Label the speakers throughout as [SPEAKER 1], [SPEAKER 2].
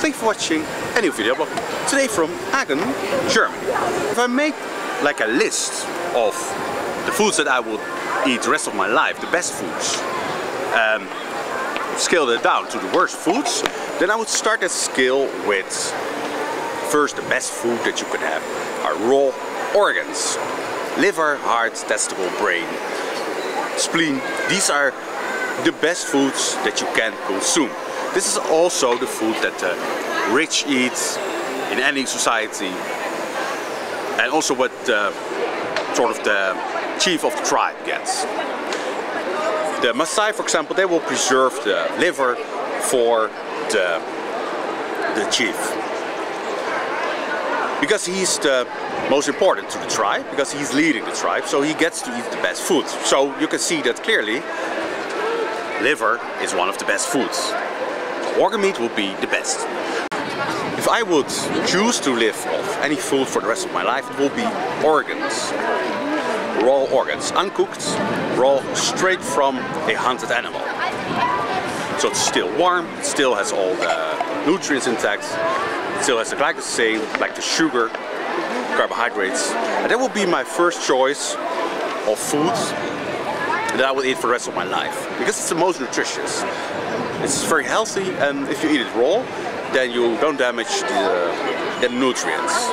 [SPEAKER 1] Thank you for watching a new video blog. Today from Hagen, Germany. If I make like a list of the foods that I would eat the rest of my life, the best foods, scale it down to the worst foods, then I would start that scale with first the best food that you can have are raw organs. Liver, heart, testicle, brain, spleen. These are the best foods that you can consume. This is also the food that the rich eat in any society, and also what sort of the chief of the tribe gets. The Maasai, for example, they will preserve the liver for the chief, because he's the most important to the tribe, because he's leading the tribe, so he gets to eat the best food. So you can see that clearly, liver is one of the best foods. Organ meat will be the best. If I would choose to live off any food for the rest of my life, it will be organs. Raw organs, uncooked, raw, straight from a hunted animal. So it's still warm, it still has all the nutrients intact, it still has the glycosane, like the sugar, carbohydrates. And that will be my first choice of foods that I will eat for the rest of my life, because it's the most nutritious. It's very healthy, and if you eat it raw, then you don't damage the nutrients.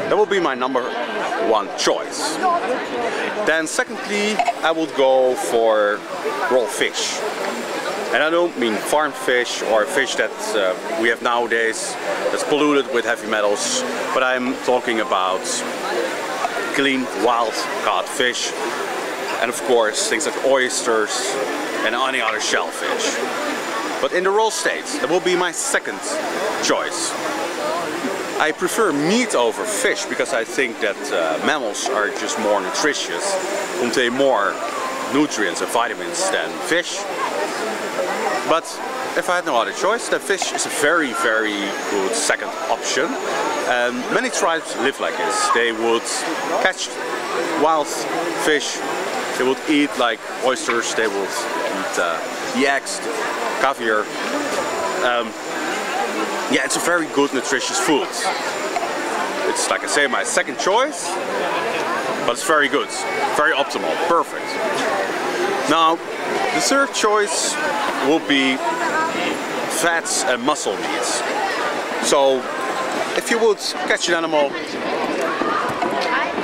[SPEAKER 1] That will be my number one choice. Then secondly, I would go for raw fish. And I don't mean farm fish or fish that we have nowadays that's polluted with heavy metals, but I'm talking about clean, wild caught fish. And of course, things like oysters and any other shellfish. But in the raw state, that will be my second choice. I prefer meat over fish because I think that mammals are just more nutritious, contain more nutrients and vitamins than fish. But if I had no other choice, then fish is a very, very good second option. And many tribes live like this. They would catch wild fish, they would eat like oysters, they would eat the eggs, the caviar. Yeah, it's a very good nutritious food. It's, like I say, my second choice, but it's very good, very optimal, perfect. Now, the third choice will be fats and muscle meats. So, if you would catch an animal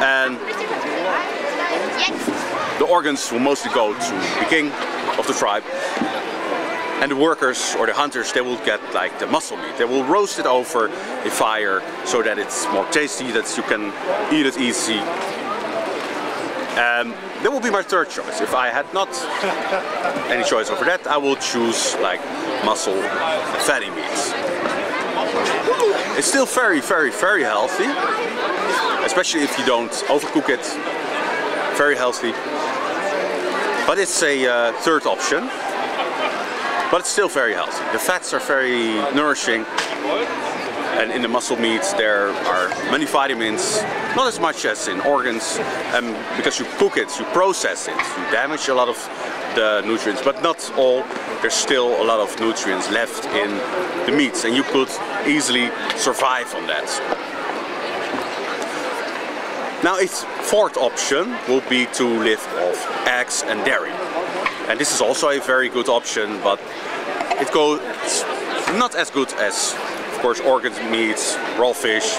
[SPEAKER 1] and the organs will mostly go to the king of the tribe, and the workers or the hunters, they will get like the muscle meat. They will roast it over a fire so that it's more tasty, that you can eat it easy. That will be my third choice. If I had not any choice over that, I will choose like muscle and fatty meats. It's still very, very, very healthy, especially if you don't overcook it. Very healthy. But it's a third option. But it's still very healthy. The fats are very nourishing, and in the muscle meats there are many vitamins, not as much as in organs, because you cook it, you process it, you damage a lot of the nutrients, but not all. There's still a lot of nutrients left in the meats, and you could easily survive on that. Now, its fourth option will be to live off eggs and dairy. And this is also a very good option, but it goes not as good as, of course, organ meats, raw fish,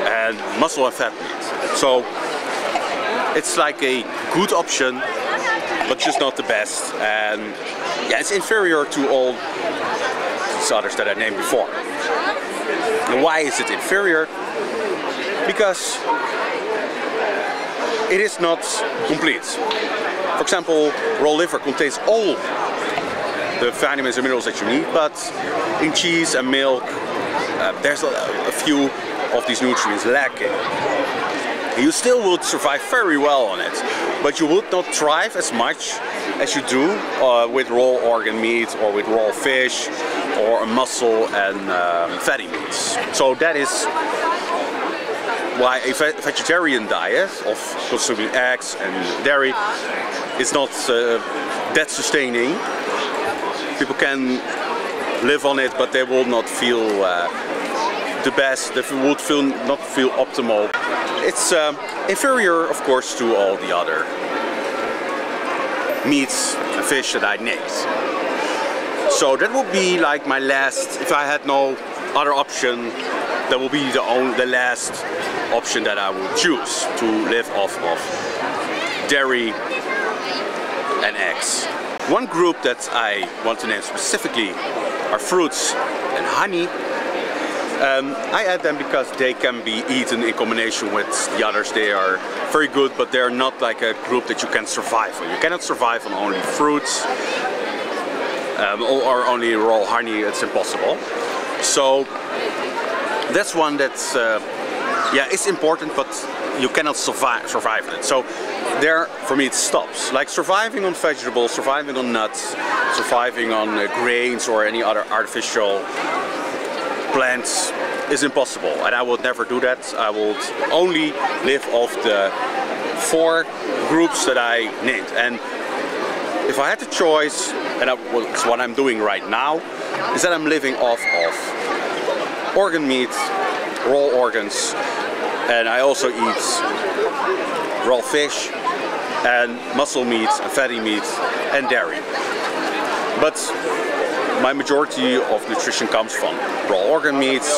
[SPEAKER 1] and muscle and fat meat. So it's like a good option, but just not the best. And yeah, it's inferior to all these others that I named before. And why is it inferior? Because it is not complete. For example, raw liver contains all the vitamins and minerals that you need, but in cheese and milk, there's a few of these nutrients lacking. You still would survive very well on it, but you would not thrive as much as you do with raw organ meat or with raw fish or muscle and fatty meats. So that is why a vegetarian diet of consuming eggs and dairy is not that sustaining. People can live on it, but they will not feel the best. They would not feel optimal. It's inferior, of course, to all the other meats and fish that I named. So that would be like my last. If I had no other option, that will be the last option that I would choose to live off of: dairy and eggs. One group that I want to name specifically are fruits and honey. I add them because they can be eaten in combination with the others. They are very good, but they're not like a group that you can survive on. You cannot survive on only fruits or only raw honey. It's impossible. So that's one that's yeah, it's important, but you cannot survive on it. So there, for me, it stops. Like surviving on vegetables, surviving on nuts, surviving on grains or any other artificial plants is impossible, and I would never do that. I would only live off the 4 groups that I named. And if I had the choice, and that's what I'm doing right now, is that I'm living off of organ meat, raw organs, and I also eat raw fish and muscle meat and fatty meat and dairy. But my majority of nutrition comes from raw organ meats,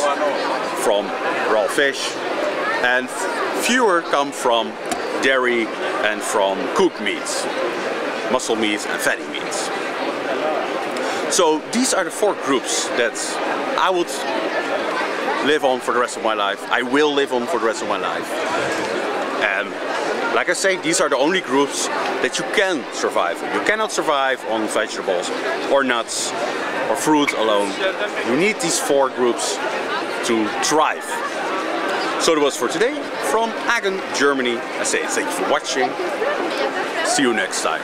[SPEAKER 1] from raw fish, and fewer come from dairy and from cooked meats, muscle meats and fatty meats. So these are the 4 groups that I would live on for the rest of my life. I will live on for the rest of my life. And like I say, these are the only groups that you can survive on. You cannot survive on vegetables or nuts or fruit alone. You need these 4 groups to thrive. So that was for today from Hagen, Germany. I say thank you for watching. See you next time.